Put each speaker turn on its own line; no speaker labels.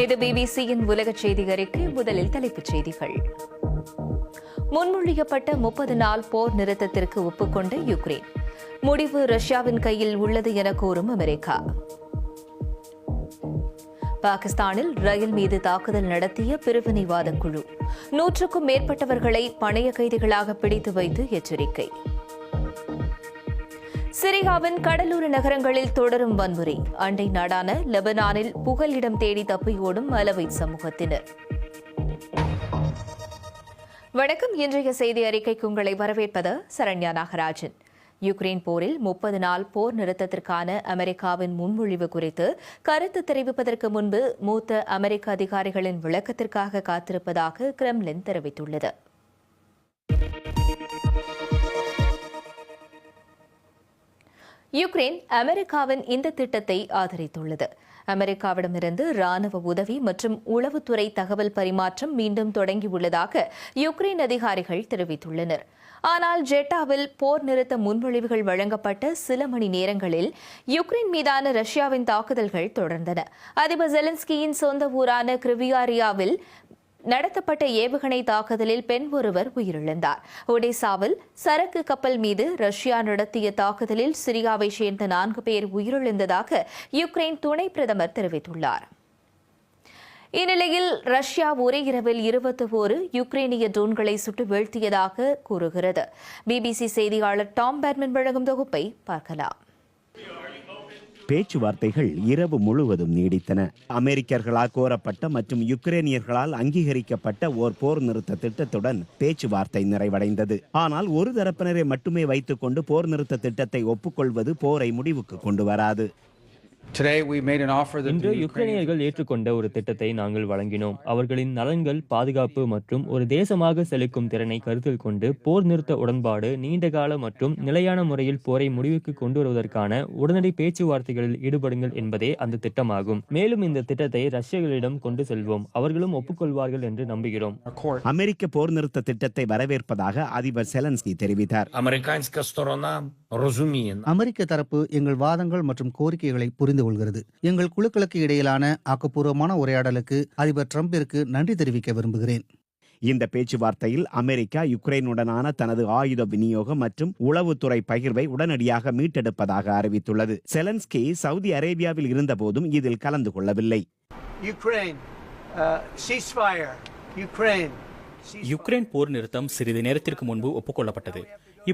இது பிபிசியின் உலக செய்தி அறிக்கை. முதலில் தலைப்புச் செய்திகள். முன்மொழியப்பட்ட 30 நாள் போர் நிறுத்தத்திற்கு ஒப்புக்கொண்ட யுக்ரைன். முடிவு ரஷ்யாவின் கையில் உள்ளது என கூறும் அமெரிக்கா. பாகிஸ்தானில் ரயில் மீது தாக்குதல் நடத்திய பிரிவினைவாத குழு 100க்கும் மேற்பட்டவர்களை பணைய கைதிகளாக பிடித்து வைத்து எச்சரிக்கை. சிரியாவின் கடலோர நகரங்களில் தொடரும் வன்முறை. அண்டை நாடான லெபனானில் புகலிடம் தேடி தப்பியோடும் அலவைட் சமூகத்தினர். வணக்கம். இன்றைய செய்தி அறிக்கைக்கு உங்களை வரவேற்பது சரண்யா நாகராஜன். யுக்ரைன் போரில் 30 நாள் போர் நிறுத்தத்திற்கான அமெரிக்காவின் முன்மொழிவு குறித்து கருத்து தெரிவிப்பதற்கு முன்பு மூத்த அமெரிக்க அதிகாரிகளின் விளக்கத்திற்காக காத்திருப்பதாக கிரெம்லின் தெரிவித்துள்ளது. யுக்ரைன் அமெரிக்காவின் இந்த திட்டத்தை ஆதரித்துள்ளது. அமெரிக்காவிடமிருந்து ராணுவ உதவி மற்றும் உளவுத்துறை தகவல் பரிமாற்றம் மீண்டும் தொடங்கியுள்ளதாக யுக்ரைன் அதிகாரிகள் தெரிவித்துள்ளனர். ஆனால் ஜெட்டாவில் போர் நிறுத்த முன்மொழிவுகள் வழங்கப்பட்ட சில மணி நேரங்களில் யுக்ரைன் மீதான ரஷ்யாவின் தாக்குதல்கள் தொடர்ந்தன. அதிபர் ஜெலன்ஸ்கியின் சொந்த ஊரான கிரிவியாரியாவில் நடத்தப்பட்ட ஏவுகணை தாக்குதலில் பெண் ஒருவர் உயிரிழந்தார். ஒடேசாவில் சரக்கு கப்பல் மீது ரஷ்யா நடத்திய தாக்குதலில் சிரியாவை சேர்ந்த 4 பேர் உயிரிழந்ததாக யுக்ரைன் துணை பிரதமர் தெரிவித்துள்ளார். இந்நிலையில் ரஷ்யா ஒரே இரவில் 21 யுக்ரைனிய ட்ரோன்களை சுட்டு வீழ்த்தியதாக கூறுகிறது. பிபிசி செய்தியாளர் டாம் பேட்மன் வழங்கும் தொகுப்பை பார்க்கலாம்.
பேச்சுவார்த்தைகள் இரவு முழுவதும் நீடித்தன. அமெரிக்கர்களால் கோரப்பட்ட மற்றும் யுக்ரைனியர்களால் அங்கீகரிக்கப்பட்ட ஓர் போர் நிறுத்த திட்டத்துடன் பேச்சுவார்த்தை நிறைவடைந்தது. ஆனால் ஒரு தரப்பினரை மட்டுமே வைத்துக் கொண்டு போர் நிறுத்த திட்டத்தை ஒப்புக்கொள்வது போரை முடிவுக்கு கொண்டு வராது.
இன்று யுக்ரைனியர்கள் ஏற்றுக்கொண்ட ஒரு திட்டத்தை நாங்கள் வழங்கினோம். அவர்களின் நலன்கள், பாதுகாப்பு மற்றும் ஒரு தேசமாக செலுக்கும் திறனை கருத்தில் கொண்டு போர் நிறுத்த உடன்பாடு நீண்டகால மற்றும் நிலையான முறையில் போரை முடிவுக்கு கொண்டு வருவதற்கான உடனடி பேச்சுவார்த்தைகளில் ஈடுபடுங்கள் என்பதே அந்த திட்டமாகும். மேலும் இந்த திட்டத்தை ரஷ்யர்களிடம் கொண்டு செல்வோம். அவர்களும் ஒப்புக்கொள்வார்கள் என்று நம்புகிறோம்.
அமெரிக்க போர் நிறுத்த திட்டத்தை வரவேற்பதாக அதிபர் செலன்ஸ்கி தெரிவித்தார்.
அமெரிக்க தரப்பு எங்கள் வாதங்கள் மற்றும் கோரிக்கைகளை புரிந்து கொள்கிறது. எங்கள் குழுக்களுக்கு இடையிலான ஆக்கப்பூர்வமான உரையாடலுக்கு அதிபர் டிரம்பிற்கு நன்றி தெரிவிக்க விரும்புகிறேன்.
இந்த பேச்சுவார்த்தையில் அமெரிக்கா யுக்ரைனுடனான தனது ஆயுத விநியோகம் மற்றும் உளவுத்துறை பகிர்வை உடனடியாக மீட்டெடுப்பதாக அறிவித்துள்ளது. செலன்ஸ்கி சவுதி அரேபியாவில் இருந்தபோதும் இதில் கலந்து கொள்ளவில்லை.
யுக்ரைன் போர் நிறுத்தம் சிறிது நேரத்திற்கு முன்பு ஒப்புக்கொள்ளப்பட்டது.